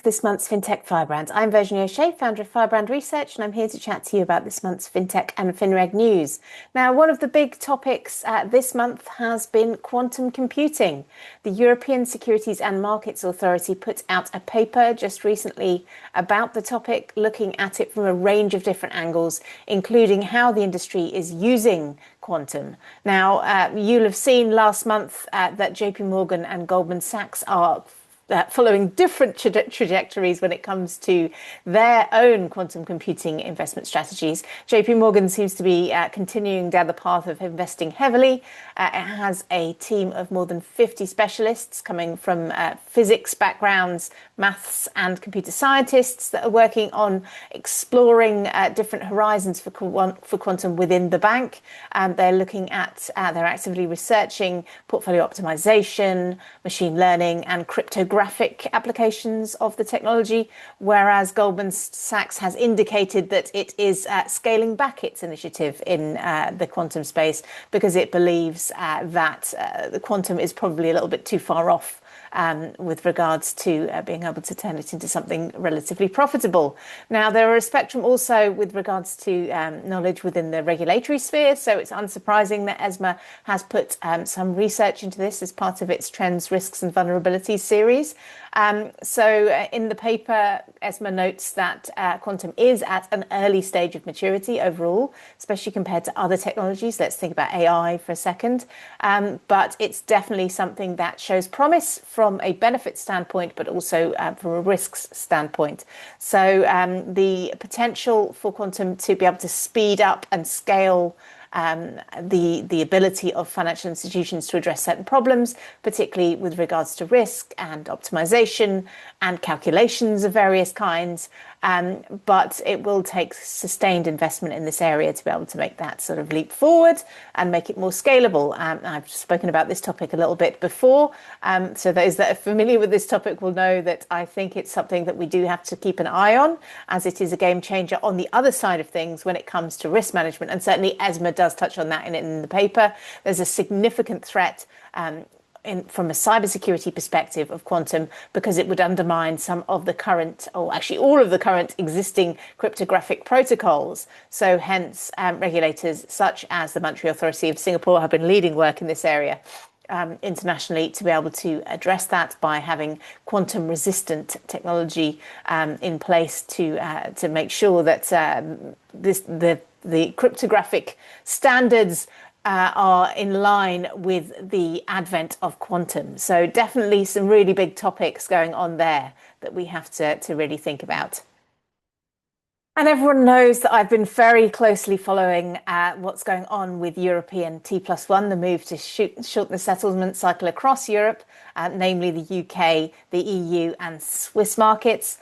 to this month's Fintech Firebrand. I'm Virginie O'Shea, founder of Firebrand Research, and I'm here to chat to you about this month's Fintech and FinReg news. Now, one of the big topics this month has been quantum computing. The European Securities and Markets Authority put out a paper just recently about the topic, looking at it from a range of different angles, including how the industry is using quantum. Now, you'll have seen last month that JP Morgan and Goldman Sachs are following different trajectories when it comes to their own quantum computing investment strategies. JP Morgan seems to be continuing down the path of investing heavily. It has a team of more than 50 specialists coming from physics backgrounds, maths and computer scientists that are working on exploring different horizons for quantum within the bank. They're looking at, they're actively researching portfolio optimization, machine learning and cryptographic applications of the technology, whereas Goldman Sachs has indicated that it is scaling back its initiative in the quantum space because it believes that the quantum is probably a little bit too far off with regards to being able to turn it into something relatively profitable. Now, there are a spectrum also with regards to knowledge within the regulatory sphere, so it's unsurprising that ESMA has put some research into this as part of its Trends, Risks and Vulnerabilities series. So in the paper, ESMA notes that quantum is at an early stage of maturity overall, especially compared to other technologies. Let's think about AI for a second. But it's definitely something that shows promise from a benefit standpoint, but also from a risks standpoint. So the potential for quantum to be able to speed up and scale the ability of financial institutions to address certain problems, particularly with regards to risk and optimization and calculations of various kinds. But it will take sustained investment in this area to be able to make that sort of leap forward and make it more scalable. I've spoken about this topic a little bit before. So those that are familiar with this topic will know that I think it's something that we do have to keep an eye on, as it is a game changer on the other side of things when it comes to risk management. And certainly ESMA does touch on that in the paper. There's a significant threat from a cybersecurity perspective of quantum, because it would undermine some of the current, or actually all of the current existing cryptographic protocols. So hence regulators such as the Monetary Authority of Singapore have been leading work in this area internationally to be able to address that by having quantum resistant technology in place to make sure that the cryptographic standards are in line with the advent of quantum. So definitely some really big topics going on there that we have to really think about. And everyone knows that I've been very closely following what's going on with European T+1, the move to shorten the settlement cycle across Europe, namely the UK, the EU and Swiss markets.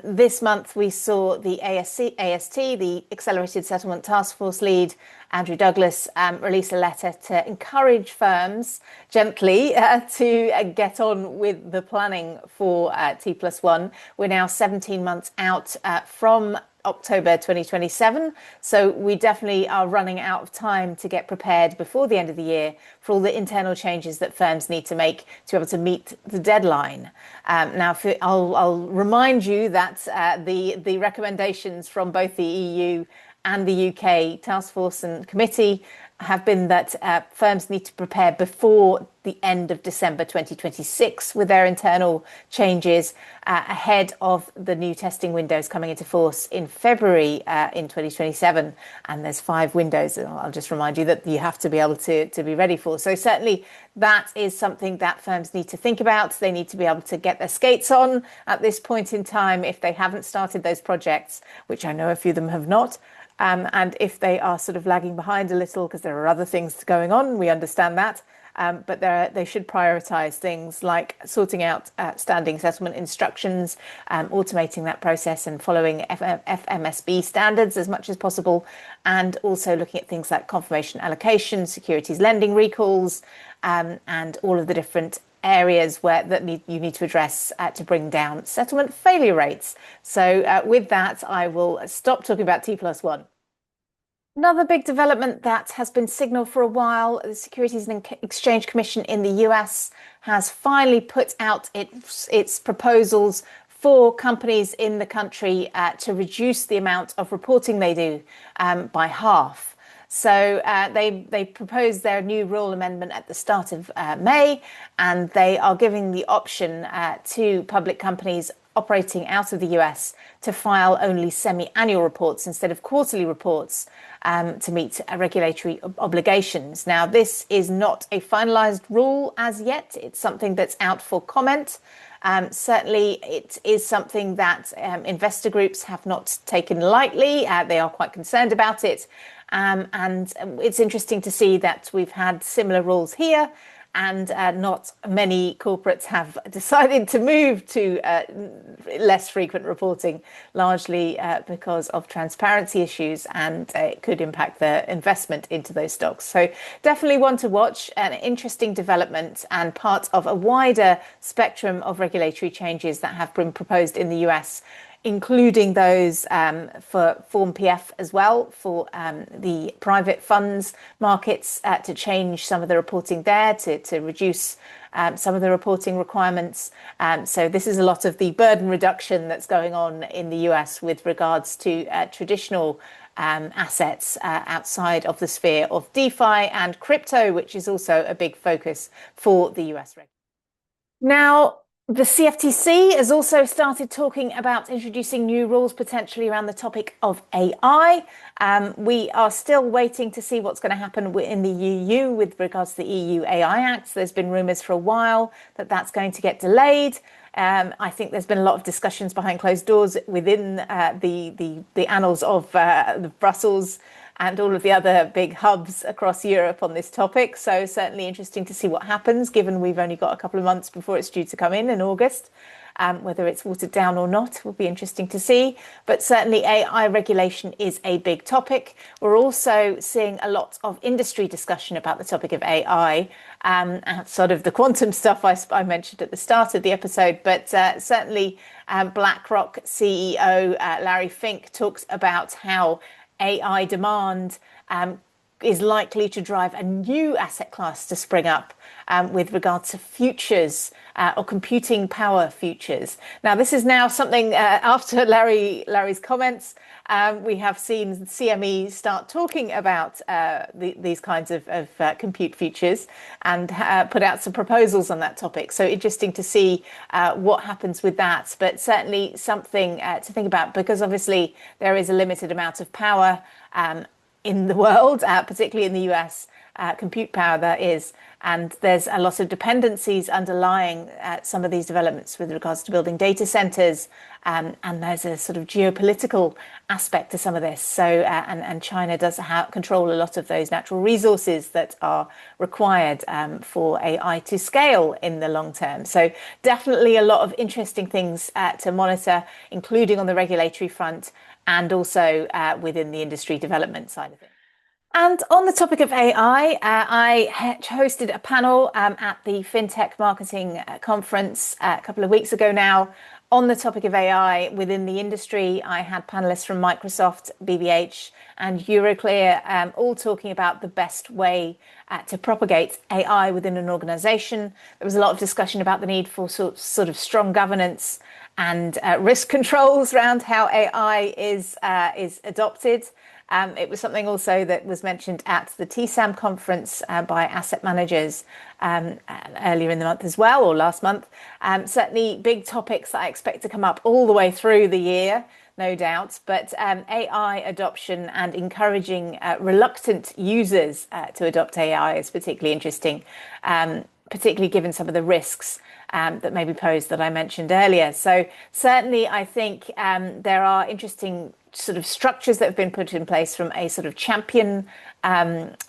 This month we saw the AST, the Accelerated Settlement Task Force lead, Andrew Douglas, release a letter to encourage firms gently to get on with the planning for T+1. We're now 17 months out from October 2027. So we definitely are running out of time to get prepared before the end of the year for all the internal changes that firms need to make to be able to meet the deadline. Now, I'll remind you that the recommendations from both the EU and the UK task force and committee have been that firms need to prepare before the end of December 2026 with their internal changes ahead of the new testing windows coming into force in February in 2027. And there's 5 windows. I'll just remind you that you have to be able to be ready for. So certainly that is something that firms need to think about. They need to be able to get their skates on at this point in time if they haven't started those projects, which I know a few of them have not. And if they are sort of lagging behind a little because there are other things going on, we understand that. But they should prioritise things like sorting out standing settlement instructions, automating that process and following FMSB standards as much as possible, and also looking at things like confirmation allocation, securities lending recalls, and all of the different areas you need to address to bring down settlement failure rates. So with that, I will stop talking about T+1. Another big development that has been signaled for a while, the Securities and Exchange Commission in the US has finally put out its proposals for companies in the country to reduce the amount of reporting they do by half. So they proposed their new rule amendment at the start of May, and they are giving the option to public companies operating out of the US to file only semi-annual reports instead of quarterly reports to meet regulatory obligations. Now, this is not a finalized rule as yet. It's something that's out for comment. Certainly, it is something that investor groups have not taken lightly. They are quite concerned about it. And it's interesting to see that we've had similar rules here, and not many corporates have decided to move to less frequent reporting, largely because of transparency issues, and it could impact the investment into those stocks. So definitely one to watch, an interesting development and part of a wider spectrum of regulatory changes that have been proposed in the US, including those for Form PF as well, for the private funds markets to change some of the reporting there, to reduce some of the reporting requirements. So this is a lot of the burden reduction that's going on in the US with regards to traditional assets outside of the sphere of DeFi and crypto, which is also a big focus for the US regulator. Now, the CFTC has also started talking about introducing new rules potentially around the topic of AI. We are still waiting to see what's going to happen in the EU with regards to the EU AI Act. There's been rumours for a while that that's going to get delayed. I think there's been a lot of discussions behind closed doors within the annals of the Brussels and all of the other big hubs across Europe on this topic. So certainly interesting to see what happens, given we've only got a couple of months before it's due to come in August. Whether it's watered down or not will be interesting to see. But certainly AI regulation is a big topic. We're also seeing a lot of industry discussion about the topic of AI, sort of the quantum stuff I mentioned at the start of the episode. But certainly BlackRock CEO Larry Fink talks about how AI demand is likely to drive a new asset class to spring up with regards to futures or computing power futures. Now, this is now something after Larry's comments, we have seen CME start talking about these kinds of compute futures and put out some proposals on that topic. So interesting to see what happens with that, but certainly something to think about, because obviously there is a limited amount of power in the world, particularly in the US, compute power that is, and there's a lot of dependencies underlying some of these developments with regards to building data centers, and there's a sort of geopolitical aspect to some of this. So and China does control a lot of those natural resources that are required for AI to scale in the long term. So definitely a lot of interesting things to monitor, including on the regulatory front and also within the industry development side of things. And on the topic of AI, I hosted a panel at the Fintech Marketing Conference a couple of weeks ago now on the topic of AI within the industry. I had panelists from Microsoft, BBH and Euroclear all talking about the best way to propagate AI within an organization. There was a lot of discussion about the need for sort of strong governance and risk controls around how AI is adopted. It was something also that was mentioned at the TSAM conference by asset managers earlier in the month as well, or last month. Certainly big topics that I expect to come up all the way through the year, no doubt. But AI adoption and encouraging reluctant users to adopt AI is particularly interesting, particularly given some of the risks that may be posed that I mentioned earlier. So certainly I think there are interesting sort of structures that have been put in place from a sort of champion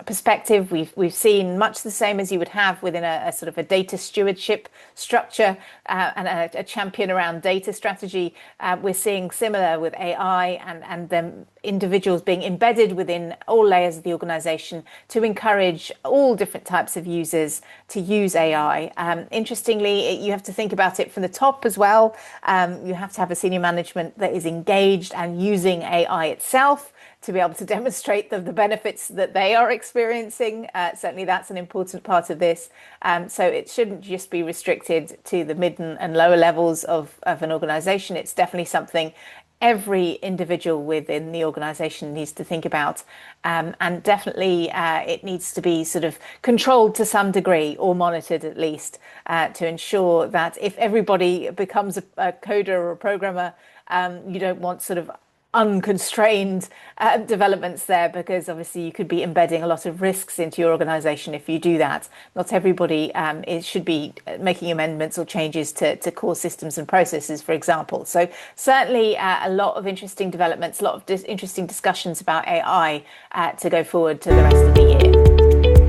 perspective. We've seen much the same as you would have within a sort of a data stewardship structure and a champion around data strategy. We're seeing similar with AI and them individuals being embedded within all layers of the organization to encourage all different types of users to use AI. Interestingly, you have to think about it from the top as well. You have to have a senior management that is engaged and using AI itself to be able to demonstrate the benefits that they are experiencing. Certainly, that's an important part of this. So it shouldn't just be restricted to the mid and lower levels of an organization. It's definitely something every individual within the organization needs to think about. And definitely it needs to be sort of controlled to some degree, or monitored at least, to ensure that if everybody becomes a coder or a programmer, you don't want sort of unconstrained developments there, because obviously you could be embedding a lot of risks into your organization if you do that. Not everybody should be making amendments or changes to core systems and processes, for example. So certainly a lot of interesting developments, a lot of interesting discussions about AI to go forward to the rest of the year.